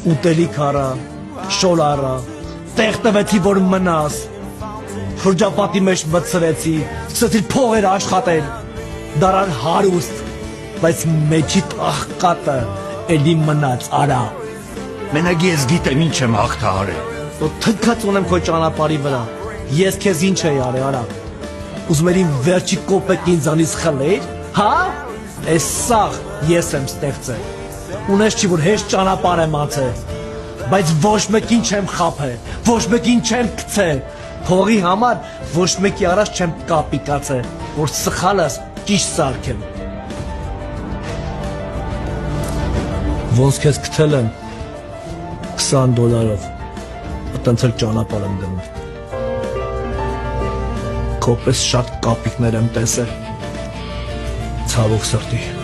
ուտելիք արա, շոլ արա, տեղ տվեցի, որ մնաս, շրջապատի մեջ մտցրեցի, սկսեցի փողեր աշխատել, դարար հարուստ, բայց մեջի աղկատը էլի մնաց արա։ Մենակ ես գիտեմ ինչ եմ հաղթահարել։ Թքած ունեմ քո ճանապարհի վրա, ես քեզ ինչ էի արել արա, ուզում էի վերջի կոպեկ ինձանից խլեիր, հա, այս սաղ ես եմ ստեղծել, ունես չի, որ հեշտ ճանապարհ եմ անցել, բայց ոչ մեկին չեմ խաբել, ոչ մեկին չեմ գցել, փողի համար ոչ մեկի առաջ չեմ կապիկացել, որ սխալս ճիշտ սարքեմ։ Ոնց քեզ գտել եմ $20, այտենց էլ ճանապարհ եմ դնում։ Քո պես շատ կապիկներ եմ տեսել, ցավոք սրտի։